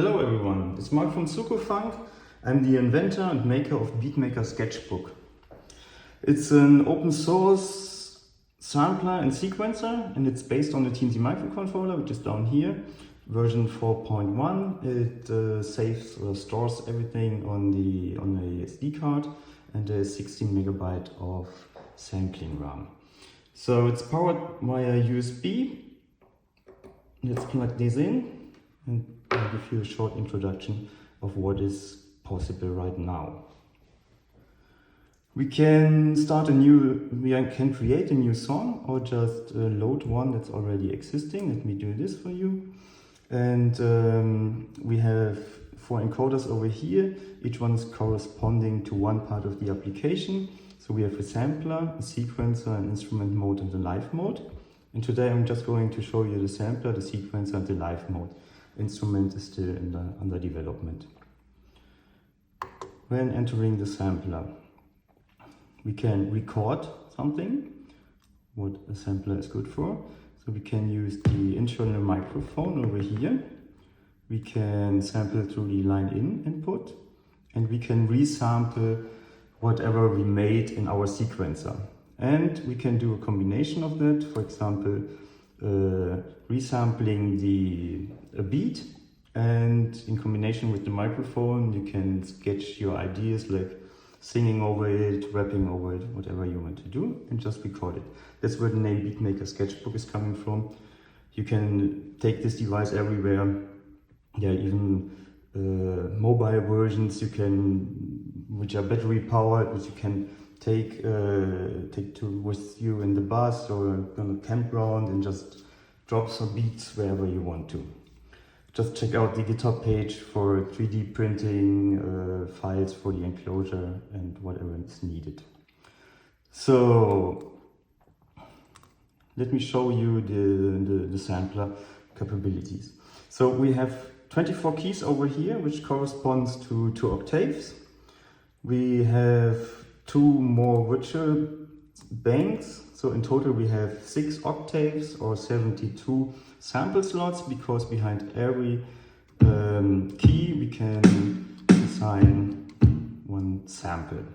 Hello everyone, it's Mark from Funk. I'm the inventor and maker of beatmaker sketchbook. It's an open source sampler and sequencer, and it's based on the TNC microcontroller, which is down here, version 4.1. It saves or stores everything on the SD card, and there's 16 megabyte of sampling RAM. So it's powered via USB. Let's plug this in and I'll give you a short introduction of what is possible right now. We can create a new song or just load one that's already existing. Let me do this for you. And we have 4 encoders over here. Each one is corresponding to one part of the application. So we have a sampler, a sequencer, an instrument mode, and the live mode. And today I'm just going to show you the sampler, the sequencer, and the live mode. Instrument is still under development. When entering the sampler, we can record something, what a sampler is good for. So we can use the internal microphone over here. We can sample through the line-in input, and we can resample whatever we made in our sequencer. And we can do a combination of that, for example, resampling a beat, and in combination with the microphone you can sketch your ideas, like singing over it, rapping over it, whatever you want to do, and just record it. That's where the name beatmaker sketchbook is coming from. You can take this device everywhere. There are even mobile versions which are battery powered, which you can take with you in the bus or on a campground and just drop some beats wherever you want to. Just check out the GitHub page for 3D printing files for the enclosure and whatever is needed. So let me show you the sampler capabilities. So we have 24 keys over here, which corresponds to 2 octaves. We have 2 more virtual banks. So in total we have 6 octaves or 72 sample slots, because behind every key we can assign 1 sample.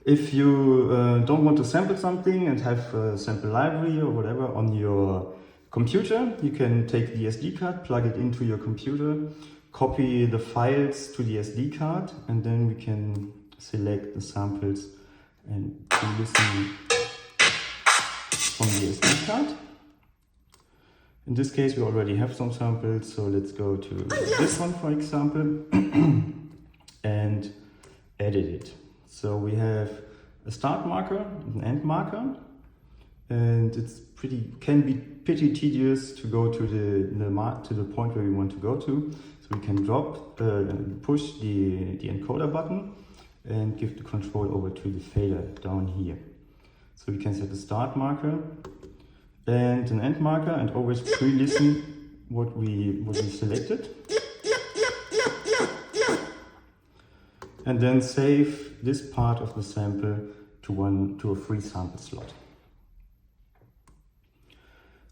If you don't want to sample something and have a sample library or whatever on your computer, you can take the SD card, plug it into your computer, copy the files to the SD card, and then we can select the samples and listen from the SD card. In this case we already have some samples, so let's go to this one, for example, and edit it. So we have a start marker, an end marker, and can be pretty tedious to go to the point where we want to go to. So we can push the encoder button and give the control over to the fader down here. So we can set a start marker and an end marker, and always pre-listen what we selected, and then save this part of the sample to a free sample slot.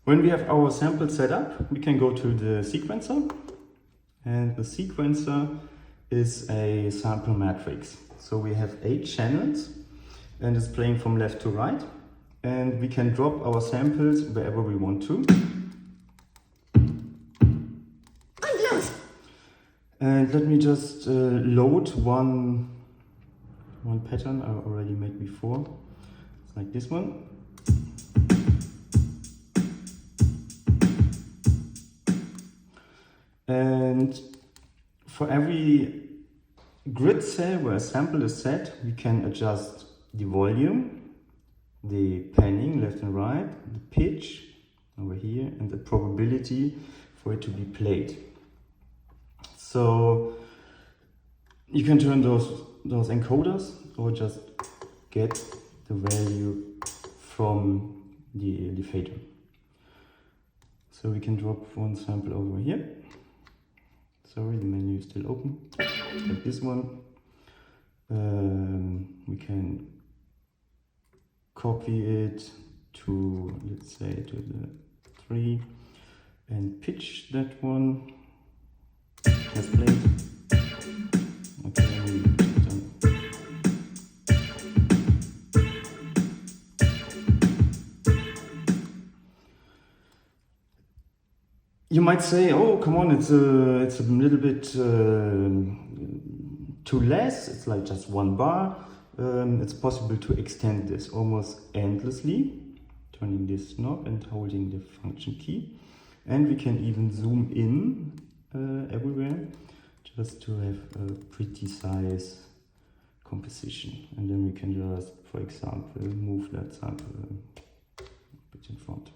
When we have our sample set up, we can go to the sequencer, and the sequencer is a sample matrix. So we have 8 channels, and it's playing from left to right, and we can drop our samples wherever we want to. And let me just load one pattern I already made before. It's like this one. And for every grid cell where a sample is set, we can adjust the volume, the panning left and right, the pitch over here, and the probability for it to be played. So you can turn those encoders or just get the value from the fader. So we can drop one sample over here. Sorry, the menu is still open. Like this one. We can copy it to, let's say, to the 3 and pitch that one. Let's play it. Okay. You might say, oh, come on, it's a little bit too less. It's like just one bar. It's possible to extend this almost endlessly, turning this knob and holding the function key. And we can even zoom in everywhere, just to have a pretty size composition. And then we can just, for example, move that sample a bit in front.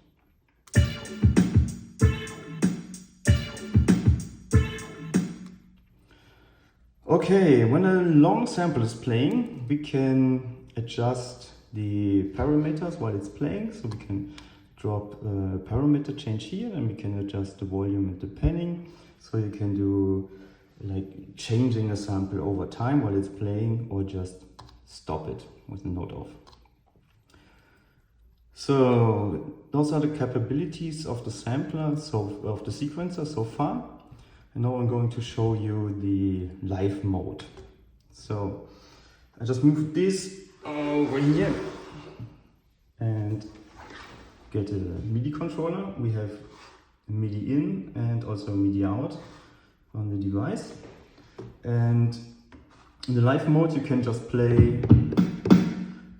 Okay, when a long sample is playing, we can adjust the parameters while it's playing. So we can drop a parameter change here, and we can adjust the volume and the panning. So you can do like changing a sample over time while it's playing, or just stop it with the note off. So those are the capabilities of the sampler, so of the sequencer so far. And now I'm going to show you the live mode. So I just move this over here and get a MIDI controller. We have MIDI in and also MIDI out on the device. And in the live mode you can just play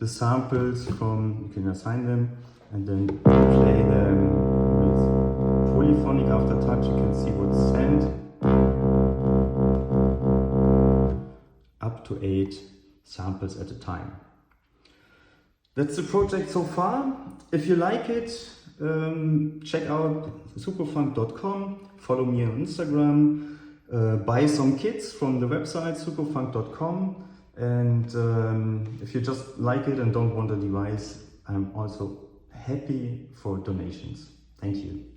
the samples from, you can assign them and then play them with polyphonic aftertouch. You can see what's sent. Up to 8 samples at a time. That's the project so far. If you like it, check out superfunk.com, follow me on Instagram, buy some kits from the website superfunk.com, and if you just like it and don't want a device, I'm also happy for donations. Thank you.